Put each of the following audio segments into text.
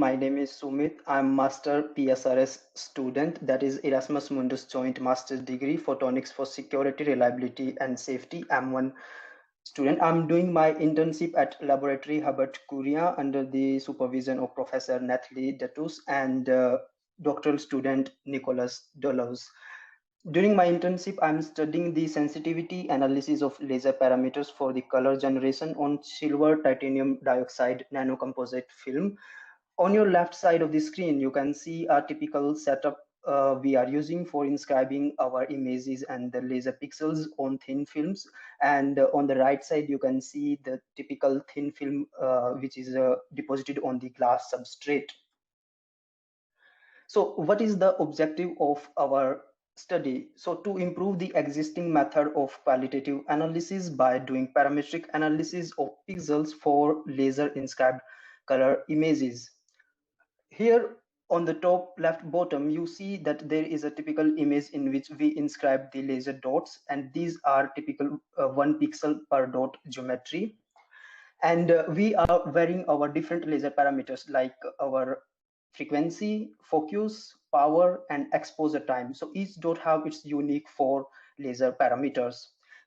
My name is Sumit. I'm Master PSRS student, that is Erasmus Mundus Joint Master's Degree Photonics for Security, Reliability and Safety. I'm one student. I'm doing my internship at Laboratory Herbert Curia under the supervision of Professor Nathalie Datus and doctoral student Nicholas Dolos. During my internship, I'm studying the sensitivity analysis of laser parameters for the color generation on silver titanium dioxide nanocomposite film. On your left side of the screen, you can see a typical setup we are using for inscribing our images and the laser pixels on thin films. And on the right side, you can see the typical thin film which is deposited on the glass substrate. So what is the objective of our study? So to improve the existing method of qualitative analysis by doing parametric analysis of pixels for laser inscribed color images. Here on the top left bottom, you see that there is a typical image in which we inscribe the laser dots, and these are typical 1 pixel per dot geometry. And we are varying our different laser parameters like our frequency, focus, power, and exposure time. So each dot have its unique 4 laser parameters.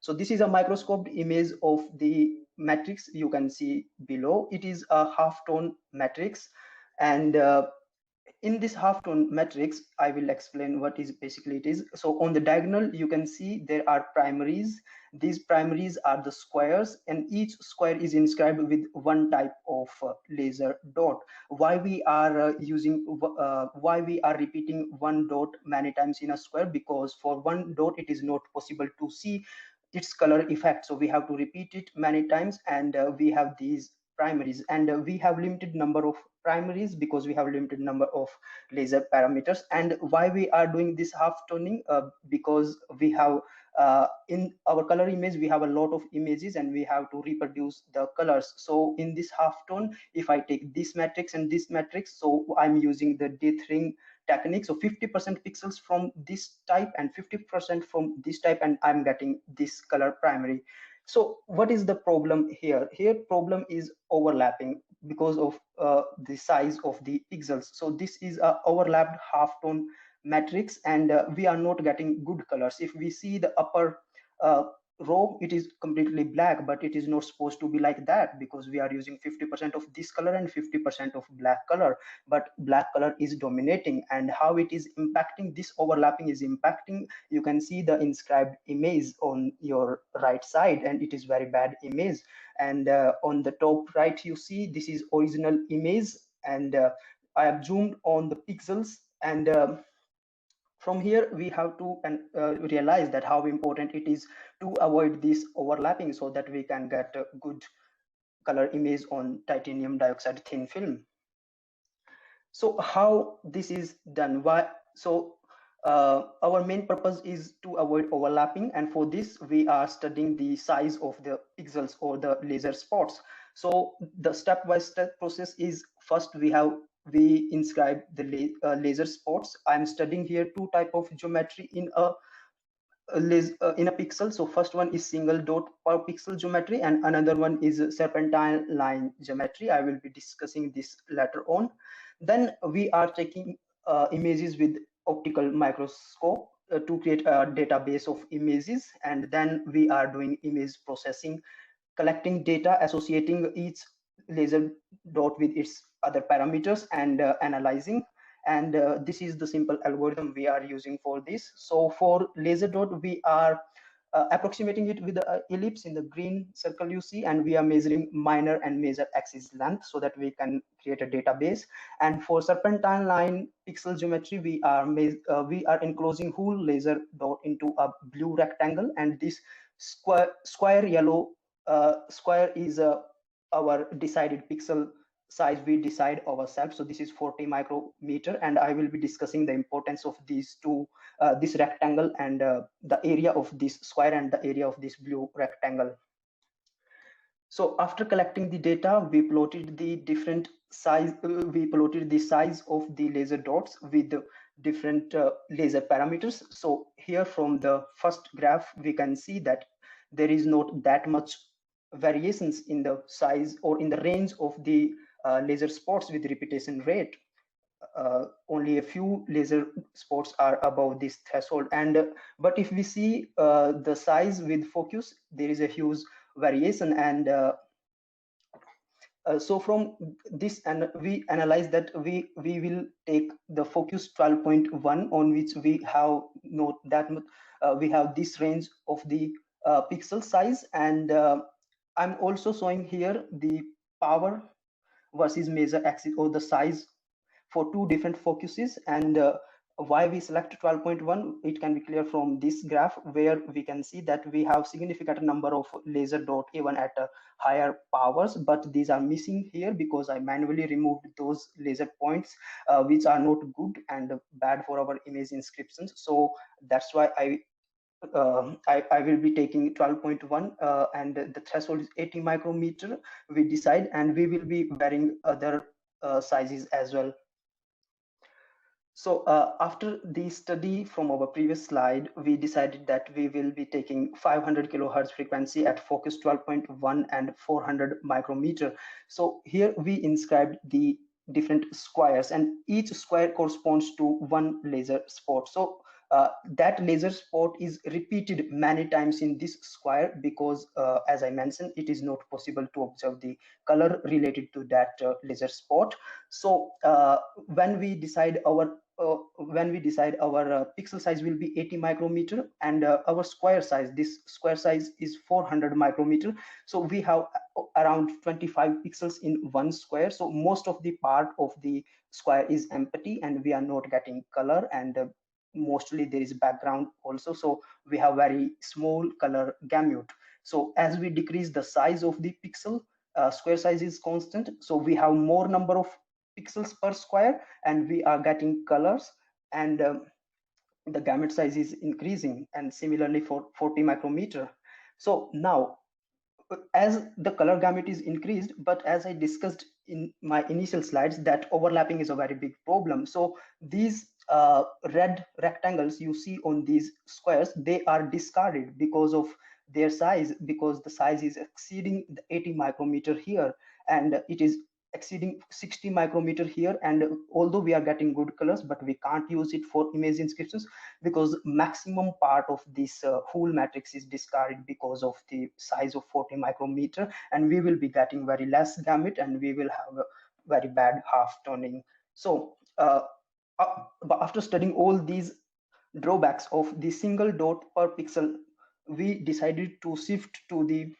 So this is a microscoped image of the matrix you can see below. It is a half-tone matrix, and in this half-tone matrix, I will explain what is basically it is. So on the diagonal, you can see there are primaries. These primaries are the squares, and each square is inscribed with one type of laser dot. Why we are why we are repeating one dot many times in a square? Because for one dot, it is not possible to see its color effect. So we have to repeat it many times, and we have these primaries, and we have limited number of primaries because we have limited number of laser parameters. And why we are doing this half toning? Because we have in our color image, we have a lot of images and we have to reproduce the colors. So in this half tone, if I take this matrix and this matrix, so I'm using the dithering technique. So 50% pixels from this type and 50% from this type, and I'm getting this color primary. So what is the problem here? Here problem is overlapping because of the size of the pixels. So this is a overlapped half-tone matrix, and we are not getting good colors. If we see the upper row, it is completely black, but it is not supposed to be like that because we are using 50% of this color and 50% of black color, but black color is dominating. And how it is impacting, this overlapping is impacting, you can see the inscribed image on your right side, and it is very bad image. And on the top right, you see this is original image, and I have zoomed on the pixels, and from here we have to realize that how important it is to avoid this overlapping so that we can get a good color image on titanium dioxide thin film. So how this is done? Why? So our main purpose is to avoid overlapping, and for this we are studying the size of the pixels or the laser spots. So the step-by-step process is, first we inscribe the laser spots. I'm studying here 2 type of geometry in a pixel. So first one is single dot per pixel geometry, and another one is serpentine line geometry. I will be discussing this later on. Then we are taking images with optical microscope to create a database of images, and then we are doing image processing, collecting data, associating each laser dot with its other parameters, and analyzing. And this is the simple algorithm we are using for this. So for laser dot, we are approximating it with the ellipse in the green circle you see, and we are measuring minor and major axis length so that we can create a database. And for serpentine line pixel geometry, we are enclosing whole laser dot into a blue rectangle, and this square yellow square is our decided pixel size we decide ourselves. So this is 40 micrometer, and I will be discussing the importance of these two, this rectangle and the area of this square and the area of this blue rectangle. So after collecting the data, we plotted the different size, we plotted the size of the laser dots with different laser parameters. So here from the first graph, we can see that there is not that much variations in the size or in the range of the laser spots with repetition rate. Only a few laser spots are above this threshold, and but if we see the size with focus, there is a huge variation. And so from this, and we analyze that we will take the focus 12.1, on which we have note that we have this range of the pixel size. And I'm also showing here the power versus measure axis, or the size, for two different focuses. And why we select 12.1, it can be clear from this graph, where we can see that we have significant number of laser dot even at higher powers, but these are missing here because I manually removed those laser points, which are not good and bad for our image inscriptions. So that's why I will be taking 12.1, and the threshold is 80 micrometer, we decide, and we will be varying other sizes as well. So after the study from our previous slide, we decided that we will be taking 500 kilohertz frequency at focus 12.1 and 400 micrometer. So here we inscribed the different squares, and each square corresponds to one laser spot. So that laser spot is repeated many times in this square, because as I mentioned, it is not possible to observe the color related to that laser spot. So when we decide our pixel size will be 80 micrometer, and our square size, this square size is 400 micrometer. So we have around 25 pixels in one square. So most of the part of the square is empty, and we are not getting color, and mostly there is background also. So we have very small color gamut. So as we decrease the size of the pixel, square size is constant, so we have more number of pixels per square, and we are getting colors, and the gamut size is increasing, and similarly for 40 micrometer. So now, as the color gamut is increased, but as I discussed in my initial slides, that overlapping is a very big problem. So these red rectangles you see on these squares, they are discarded because of their size, because the size is exceeding the 80 micrometer here, and it is exceeding 60 micrometer here. And although we are getting good colors, but we can't use it for image inscriptions, because maximum part of this whole matrix is discarded because of the size of 40 micrometer, and we will be getting very less gamut, and we will have a very bad half toning. So after studying all these drawbacks of the single dot per pixel, we decided to shift to the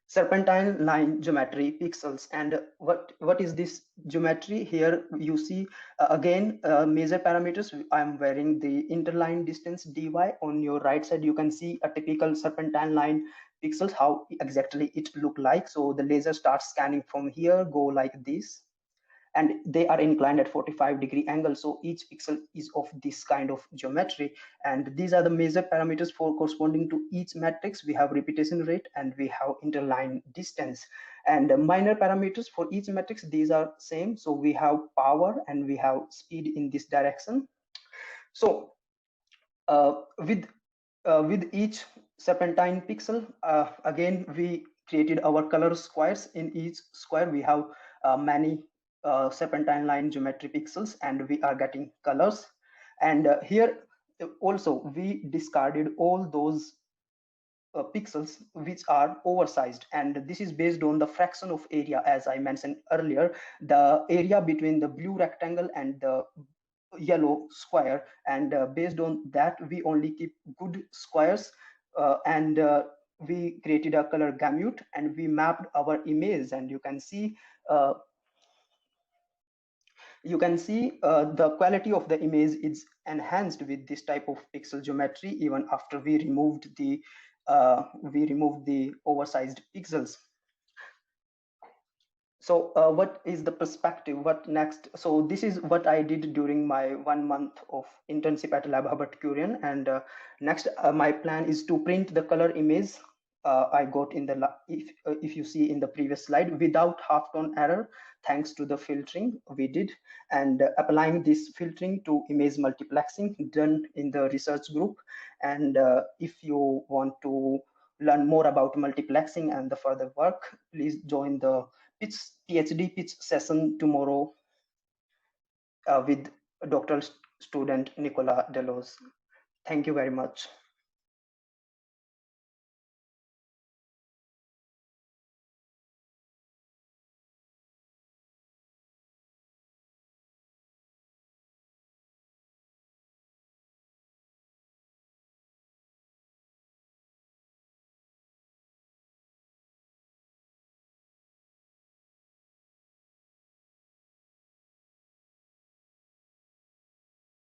Serpentine line geometry pixels. And what is this geometry? Here you see again major parameters. I'm varying the interline distance dy. On your right side you can see a typical serpentine line pixels, how exactly it look like. So the laser starts scanning from here, go like this, and they are inclined at 45-degree angle. So each pixel is of this kind of geometry, and these are the major parameters for corresponding to each matrix. We have repetition rate, and we have interline distance, and minor parameters for each matrix, these are same. So we have power, and we have speed in this direction. So with each serpentine pixel, again we created our color squares. In each square we have many serpentine line geometry pixels, and we are getting colors. And here also we discarded all those pixels which are oversized, and this is based on the fraction of area. As I mentioned earlier, the area between the blue rectangle and the yellow square, and based on that we only keep good squares, and we created a color gamut, and we mapped our image. And you can see the quality of the image is enhanced with this type of pixel geometry, even after we removed the oversized pixels. So what is the perspective? What next? So this is what I did during my 1 month of internship at Lab Hubbard Curian. And next, my plan is to print the color image I got in the if you see in the previous slide, without half-tone error, thanks to the filtering we did, and applying this filtering to image multiplexing done in the research group. And if you want to learn more about multiplexing and the further work, please join the PhD pitch session tomorrow with doctoral student Nicola Delos. Thank you very much.